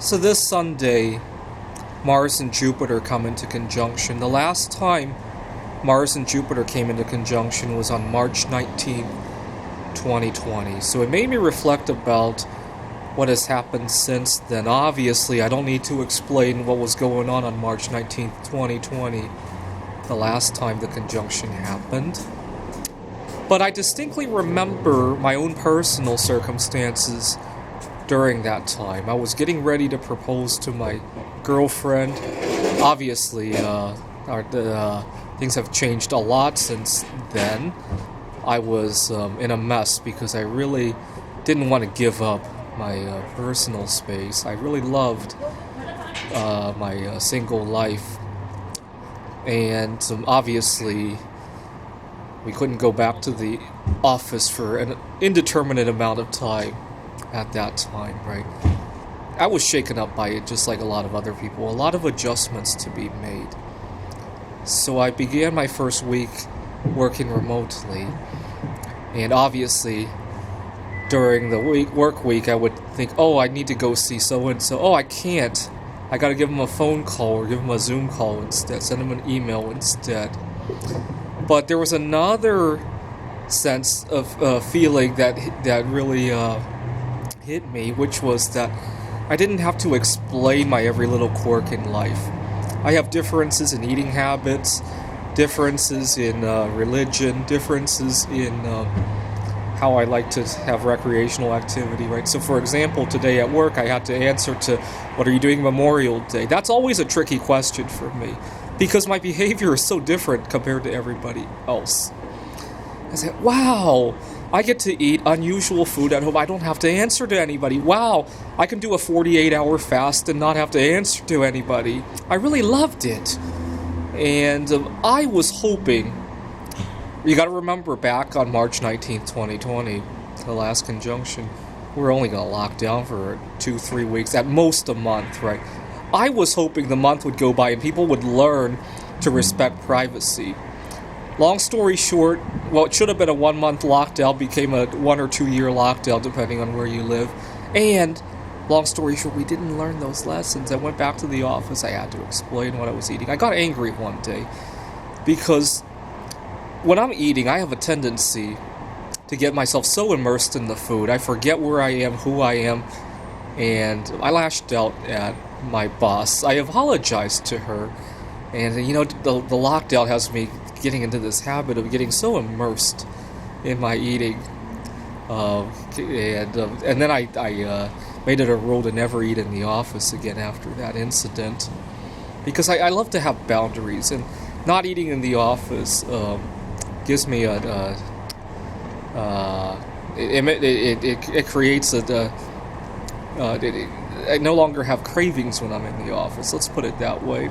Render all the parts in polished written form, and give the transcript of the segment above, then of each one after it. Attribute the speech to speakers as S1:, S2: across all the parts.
S1: So this Sunday, Mars and Jupiter come into conjunction. The last time Mars and Jupiter came into conjunction was on March 19th, 2020. So it made me reflect about what has happened since then. Obviously, I don't need to explain what was going on March 19th, 2020, the last time the conjunction happened. But I distinctly remember my own personal circumstances during that time. I was getting ready to propose to my girlfriend. Obviously, things have changed a lot since then. I was in a mess because I really didn't want to give up my personal space. I really loved my single life. And obviously, we couldn't go back to the office for an indeterminate amount of time at that time, right? I was shaken up by it just like a lot of other people. A lot of adjustments to be made. So I began my first week working remotely. And obviously, during the work week, I would think, oh, I need to go see so-and-so. Oh, I can't. I gotta give them a phone call or give them a Zoom call instead. Send them an email instead. But there was another sense of feeling that really hit me, which was that I didn't have to explain my every little quirk in life. I have differences in eating habits, differences in religion, differences in how I like to have recreational activity, right? So for example, today at work I had to answer to, what are you doing Memorial Day? That's always a tricky question for me, because my behavior is so different compared to everybody else. I said, wow, I get to eat unusual food at home. I don't have to answer to anybody. Wow, I can do a 48-hour fast and not have to answer to anybody. I really loved it. And I was hoping, you gotta remember back on March 19th, 2020, the last conjunction, we're only gonna lock down for 2-3 weeks, at most a month, right? I was hoping the month would go by and people would learn to respect privacy. Long story short, well, it should have been a 1-month lockdown, became a 1 or 2 year lockdown depending on where you live. And long story short, we didn't learn those lessons. I went back to the office. I had to explain what I was eating. I got angry one day because when I'm eating, I have a tendency to get myself so immersed in the food. I forget where I am, who I am, and I lashed out at my boss. I apologized to her, and the lockdown has me getting into this habit of getting so immersed in my eating, and then I made it a rule to never eat in the office again after that incident, because I love to have boundaries, and not eating in the office gives me it creates I no longer have cravings when I'm in the office. Let's put it that way.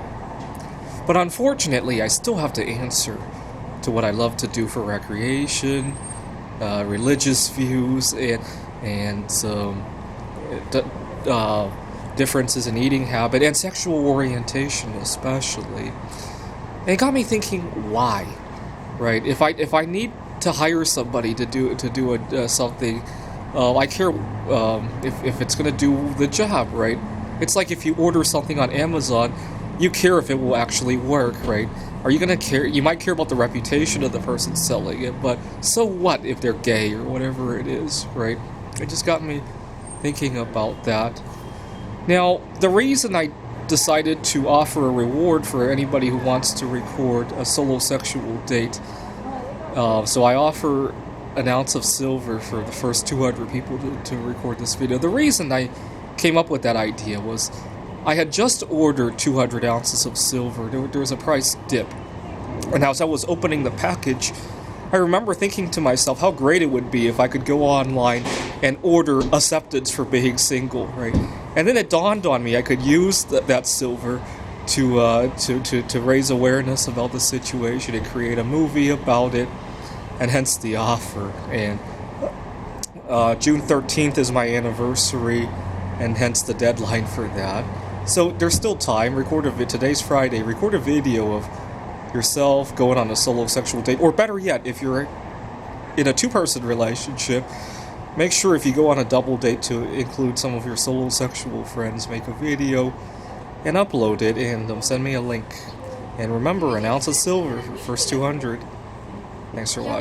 S1: But unfortunately, I still have to answer to what I love to do for recreation, religious views, and differences in eating habit and sexual orientation, especially. And it got me thinking, why? Right? If I need to hire somebody to do something, I care if it's going to do the job, right? It's like if you order something on Amazon, you care if it will actually work, right? Are you going to care? You might care about the reputation of the person selling it, but so what if they're gay or whatever it is, right? It just got me thinking about that. Now, the reason I decided to offer a reward for anybody who wants to record a solo sexual date, so I offer an ounce of silver for the first 200 people to record this video. The reason I came up with that idea was I had just ordered 200 ounces of silver. There was a price dip. And as I was opening the package, I remember thinking to myself how great it would be if I could go online and order acceptance for being single, right? And then it dawned on me I could use that silver to raise awareness about the situation and create a movie about it, and hence the offer. And June 13th is my anniversary, and hence the deadline for that. So there's still time. Today's Friday. Record a video of yourself going on a solo sexual date, or better yet, if you're in a two-person relationship, Make sure if you go on a double date to include some of your solo sexual friends, make a video and upload it, and send me a link. And remember, an ounce of silver for first 200. Thanks for watching.